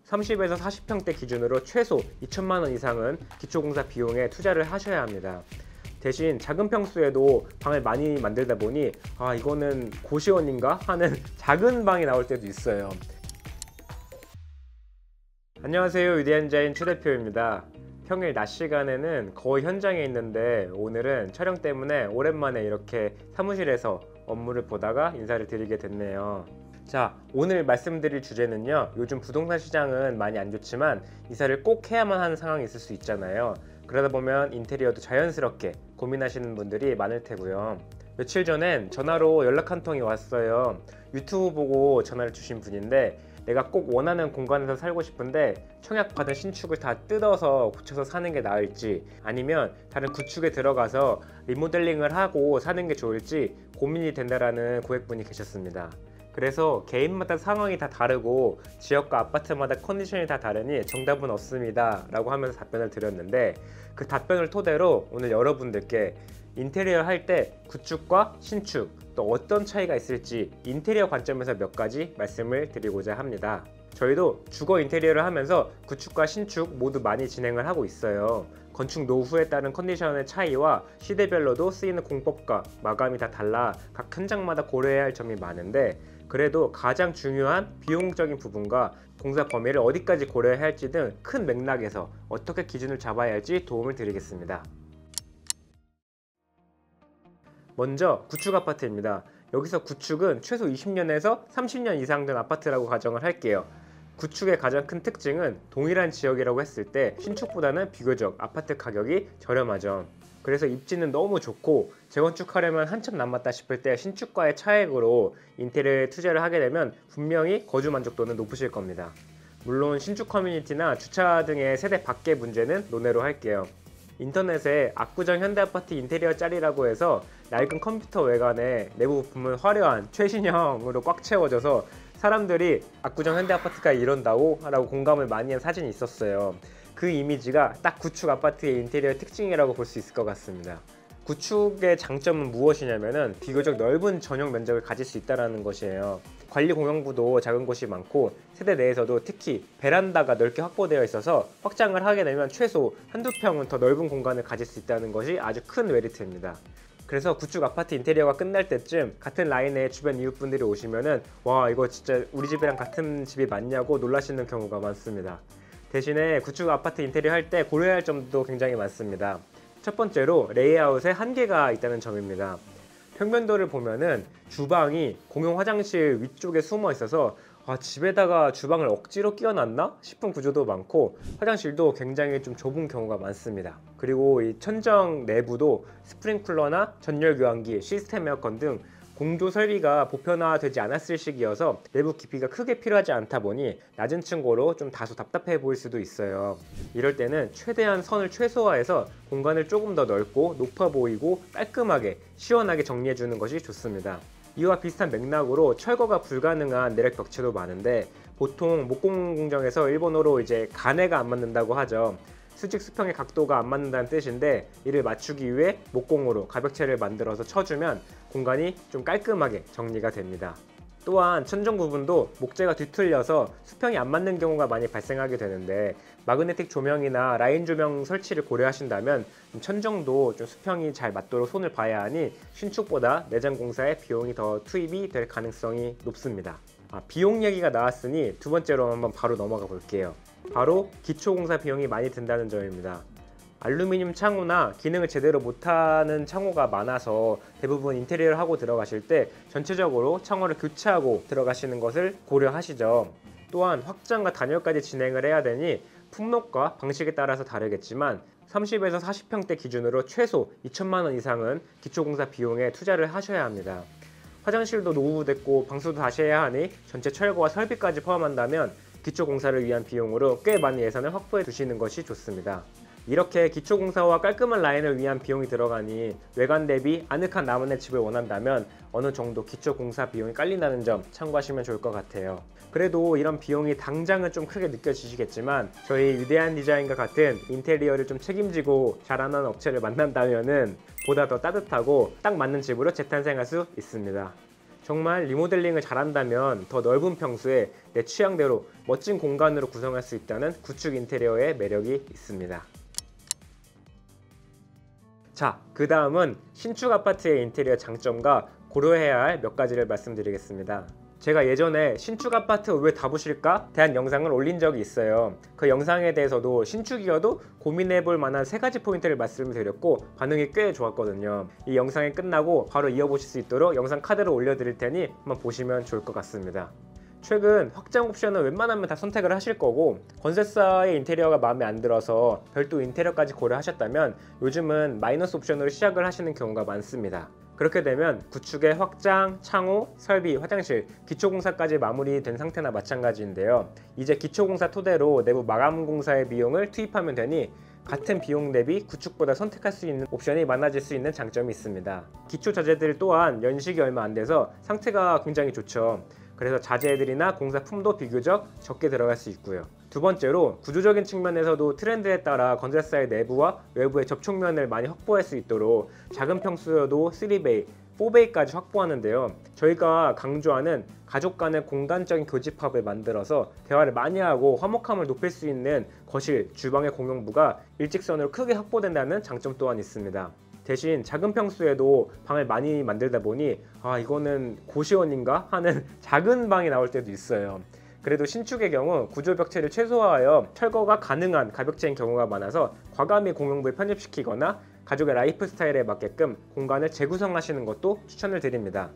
30에서 40평대 기준으로 최소 2천만 원 이상은 기초공사 비용에 투자를 하셔야 합니다. 대신 작은 평수에도 방을 많이 만들다 보니 이거는 고시원인가 하는 작은 방이 나올 때도 있어요. 안녕하세요, 위대한자인 최 대표입니다. 평일 낮 시간에는 거의 현장에 있는데 오늘은 촬영 때문에 오랜만에 이렇게 사무실에서 업무를 보다가 인사를 드리게 됐네요. 자, 오늘 말씀드릴 주제는요, 요즘 부동산 시장은 많이 안 좋지만 이사를 꼭 해야만 하는 상황이 있을 수 있잖아요. 그러다 보면 인테리어도 자연스럽게 고민하시는 분들이 많을 테고요. 며칠 전엔 전화로 연락 한 통이 왔어요. 유튜브 보고 전화를 주신 분인데, 내가 꼭 원하는 공간에서 살고 싶은데 청약받은 신축을 다 뜯어서 고쳐서 사는 게 나을지, 아니면 다른 구축에 들어가서 리모델링을 하고 사는 게 좋을지 고민이 된다라는 고객분이 계셨습니다. 그래서 개인마다 상황이 다 다르고 지역과 아파트마다 컨디션이 다 다르니 정답은 없습니다 라고 하면서 답변을 드렸는데, 그 답변을 토대로 오늘 여러분들께 인테리어 할 때 구축과 신축 또 어떤 차이가 있을지 인테리어 관점에서 몇 가지 말씀을 드리고자 합니다. 저희도 주거 인테리어를 하면서 구축과 신축 모두 많이 진행을 하고 있어요. 건축 노후에 따른 컨디션의 차이와 시대별로도 쓰이는 공법과 마감이 다 달라 각 현장마다 고려해야 할 점이 많은데, 그래도 가장 중요한 비용적인 부분과 공사 범위를 어디까지 고려해야 할지 등 큰 맥락에서 어떻게 기준을 잡아야 할지 도움을 드리겠습니다. 먼저 구축 아파트입니다. 여기서 구축은 최소 20년에서 30년 이상 된 아파트라고 가정을 할게요. 구축의 가장 큰 특징은 동일한 지역이라고 했을 때 신축보다는 비교적 아파트 가격이 저렴하죠. 그래서 입지는 너무 좋고 재건축하려면 한참 남았다 싶을 때 신축과의 차액으로 인테리어에 투자를 하게 되면 분명히 거주 만족도는 높으실 겁니다. 물론 신축 커뮤니티나 주차 등의 세대 밖의 문제는 논외로 할게요. 인터넷에 압구정 현대아파트 인테리어 짤이라고 해서 낡은 컴퓨터 외관에 내부 부품은 화려한 최신형으로 꽉 채워져서 사람들이 압구정 현대아파트가 이런다고 라고 공감을 많이 한 사진이 있었어요. 그 이미지가 딱 구축 아파트의 인테리어 특징이라고 볼 수 있을 것 같습니다. 구축의 장점은 무엇이냐면은 비교적 넓은 전용 면적을 가질 수 있다는 것이에요. 관리 공용부도 작은 곳이 많고 세대 내에서도 특히 베란다가 넓게 확보되어 있어서 확장을 하게 되면 최소 한두 평은 더 넓은 공간을 가질 수 있다는 것이 아주 큰 메리트입니다. 그래서 구축 아파트 인테리어가 끝날 때쯤 같은 라인에 주변 이웃분들이 오시면은 와, 이거 진짜 우리 집이랑 같은 집이 맞냐고 놀라시는 경우가 많습니다. 대신에 구축 아파트 인테리어 할 때 고려해야 할 점도 굉장히 많습니다. 첫 번째로 레이아웃에 한계가 있다는 점입니다. 평면도를 보면은 주방이 공용 화장실 위쪽에 숨어 있어서 집에다가 주방을 억지로 끼워놨나 싶은 구조도 많고, 화장실도 굉장히 좀 좁은 경우가 많습니다. 그리고 이 천정 내부도 스프링클러나 전열 교환기, 시스템 에어컨 등 공조 설비가 보편화되지 않았을 시기여서 내부 깊이가 크게 필요하지 않다 보니 낮은 층고로 좀 다소 답답해 보일 수도 있어요. 이럴 때는 최대한 선을 최소화해서 공간을 조금 더 넓고 높아 보이고 깔끔하게 시원하게 정리해 주는 것이 좋습니다. 이와 비슷한 맥락으로 철거가 불가능한 내력 벽체도 많은데, 보통 목공 공정에서 일본어로 이제 가네가 안 맞는다고 하죠. 수직 수평의 각도가 안 맞는다는 뜻인데, 이를 맞추기 위해 목공으로 가벽체를 만들어서 쳐주면 공간이 좀 깔끔하게 정리가 됩니다. 또한 천정 부분도 목재가 뒤틀려서 수평이 안 맞는 경우가 많이 발생하게 되는데, 마그네틱 조명이나 라인 조명 설치를 고려하신다면 천정도 좀 수평이 잘 맞도록 손을 봐야 하니 신축보다 내장 공사에 비용이 더 투입이 될 가능성이 높습니다. 비용 얘기가 나왔으니 두 번째로 한번 바로 넘어가 볼게요. 바로 기초공사 비용이 많이 든다는 점입니다. 알루미늄 창호나 기능을 제대로 못하는 창호가 많아서 대부분 인테리어를 하고 들어가실 때 전체적으로 창호를 교체하고 들어가시는 것을 고려하시죠. 또한 확장과 단열까지 진행을 해야 되니 품목과 방식에 따라서 다르겠지만 30에서 40평대 기준으로 최소 2천만 원 이상은 기초공사 비용에 투자를 하셔야 합니다. 화장실도 노후됐고 방수도 다시 해야 하니 전체 철거와 설비까지 포함한다면 기초공사를 위한 비용으로 꽤 많은 예산을 확보해 두시는 것이 좋습니다. 이렇게 기초공사와 깔끔한 라인을 위한 비용이 들어가니 외관 대비 아늑한 나만의 집을 원한다면 어느 정도 기초공사 비용이 깔린다는 점 참고하시면 좋을 것 같아요. 그래도 이런 비용이 당장은 좀 크게 느껴지시겠지만 저희 위대한 디자인과 같은 인테리어를 좀 책임지고 잘하는 업체를 만난다면은 보다 더 따뜻하고 딱 맞는 집으로 재탄생할 수 있습니다. 정말 리모델링을 잘한다면 더 넓은 평수에 내 취향대로 멋진 공간으로 구성할 수 있다는 구축 인테리어의 매력이 있습니다. 자, 그 다음은 신축 아파트의 인테리어 장점과 고려해야 할 몇 가지를 말씀드리겠습니다. 제가 예전에 신축 아파트 왜 다 보실까? 대한 영상을 올린 적이 있어요. 그 영상에 대해서도 신축이어도 고민해볼 만한 3가지 포인트를 말씀드렸고 반응이 꽤 좋았거든요. 이 영상이 끝나고 바로 이어보실 수 있도록 영상 카드를 올려드릴 테니 한번 보시면 좋을 것 같습니다. 최근 확장 옵션은 웬만하면 다 선택을 하실 거고, 건설사의 인테리어가 마음에 안 들어서 별도 인테리어까지 고려하셨다면 요즘은 마이너스 옵션으로 시작을 하시는 경우가 많습니다. 그렇게 되면 구축의 확장, 창호, 설비, 화장실, 기초공사까지 마무리된 상태나 마찬가지인데요. 이제 기초공사 토대로 내부 마감공사의 비용을 투입하면 되니 같은 비용 대비 구축보다 선택할 수 있는 옵션이 많아질 수 있는 장점이 있습니다. 기초 자재들 또한 연식이 얼마 안 돼서 상태가 굉장히 좋죠. 그래서 자재들이나 공사품도 비교적 적게 들어갈 수 있고요. 두 번째로 구조적인 측면에서도 트렌드에 따라 건설사의 내부와 외부의 접촉면을 많이 확보할 수 있도록 작은 평수여도 3베이, 4베이까지 확보하는데요. 저희가 강조하는 가족 간의 공간적인 교집합을 만들어서 대화를 많이 하고 화목함을 높일 수 있는 거실, 주방의 공용부가 일직선으로 크게 확보된다는 장점 또한 있습니다. 대신 작은 평수에도 방을 많이 만들다 보니 이거는 고시원인가 하는 작은 방이 나올 때도 있어요. 그래도 신축의 경우 구조 벽체를 최소화하여 철거가 가능한 가벽체인 경우가 많아서 과감히 공용부에 편입시키거나 가족의 라이프 스타일에 맞게끔 공간을 재구성하시는 것도 추천을 드립니다.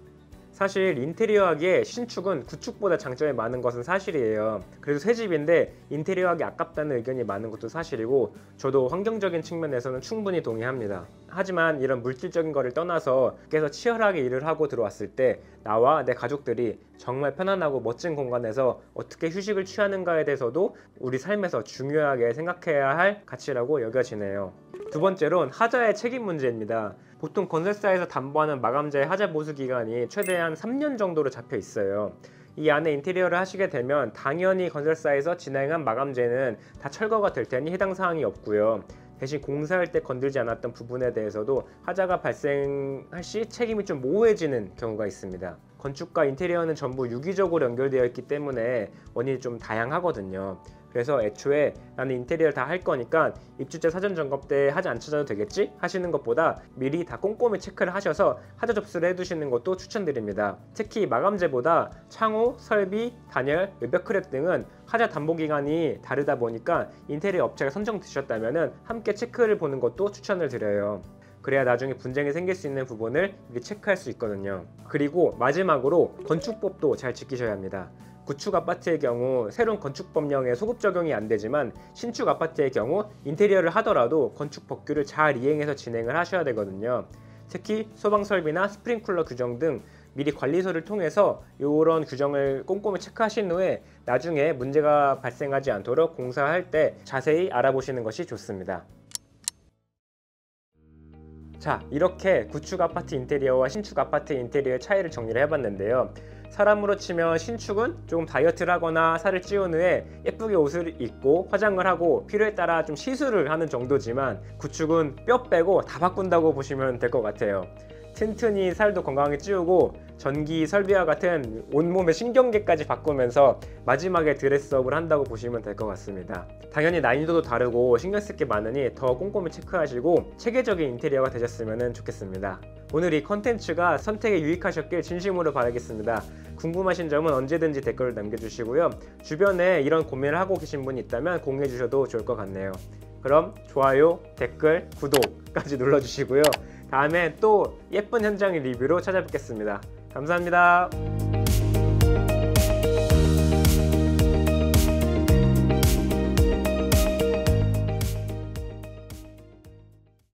사실 인테리어하기에 신축은 구축보다 장점이 많은 것은 사실이에요. 그래도 새 집인데 인테리어하기 아깝다는 의견이 많은 것도 사실이고, 저도 환경적인 측면에서는 충분히 동의합니다. 하지만 이런 물질적인 거를 떠나서 밖에서 치열하게 일을 하고 들어왔을 때 나와 내 가족들이 정말 편안하고 멋진 공간에서 어떻게 휴식을 취하는가에 대해서도 우리 삶에서 중요하게 생각해야 할 가치라고 여겨지네요. 두 번째로는 하자의 책임 문제입니다. 보통 건설사에서 담보하는 마감재의 하자 보수 기간이 최대한 3년 정도로 잡혀 있어요. 이 안에 인테리어를 하시게 되면 당연히 건설사에서 진행한 마감재는 다 철거가 될 테니 해당 사항이 없고요. 대신 공사할 때 건들지 않았던 부분에 대해서도 하자가 발생할 시 책임이 좀 모호해지는 경우가 있습니다. 건축과 인테리어는 전부 유기적으로 연결되어 있기 때문에 원인이 좀 다양하거든요. 그래서 애초에 나는 인테리어를 다 할 거니까 입주자 사전 점검 때 하지 않쳐도 되겠지? 하시는 것보다 미리 다 꼼꼼히 체크를 하셔서 하자 접수를 해두시는 것도 추천드립니다. 특히 마감재보다 창호, 설비, 단열, 외벽 크랙 등은 하자 담보 기간이 다르다 보니까 인테리어 업체가 선정되셨다면 함께 체크를 보는 것도 추천을 드려요. 그래야 나중에 분쟁이 생길 수 있는 부분을 미리 체크할 수 있거든요. 그리고 마지막으로 건축법도 잘 지키셔야 합니다. 구축 아파트의 경우 새로운 건축법령에 소급 적용이 안 되지만 신축 아파트의 경우 인테리어를 하더라도 건축 법규를 잘 이행해서 진행을 하셔야 되거든요. 특히 소방 설비나 스프링클러 규정 등 미리 관리소를 통해서 이런 규정을 꼼꼼히 체크하신 후에 나중에 문제가 발생하지 않도록 공사할 때 자세히 알아보시는 것이 좋습니다. 자, 이렇게 구축 아파트 인테리어와 신축 아파트 인테리어의 차이를 정리를 해봤는데요. 사람으로 치면 신축은 조금 다이어트를 하거나 살을 찌운 후에 예쁘게 옷을 입고 화장을 하고 필요에 따라 좀 시술을 하는 정도지만 구축은 뼈 빼고 다 바꾼다고 보시면 될 것 같아요. 튼튼히 살도 건강하게 찌우고 전기 설비와 같은 온몸의 신경계까지 바꾸면서 마지막에 드레스업을 한다고 보시면 될 것 같습니다. 당연히 난이도도 다르고 신경 쓸 게 많으니 더 꼼꼼히 체크하시고 체계적인 인테리어가 되셨으면 좋겠습니다. 오늘 이 컨텐츠가 선택에 유익하셨길 진심으로 바라겠습니다. 궁금하신 점은 언제든지 댓글을 남겨주시고요. 주변에 이런 고민을 하고 계신 분이 있다면 공유해 주셔도 좋을 것 같네요. 그럼 좋아요, 댓글, 구독까지 눌러주시고요. 다음에 또 예쁜 현장의 리뷰로 찾아뵙겠습니다. 감사합니다.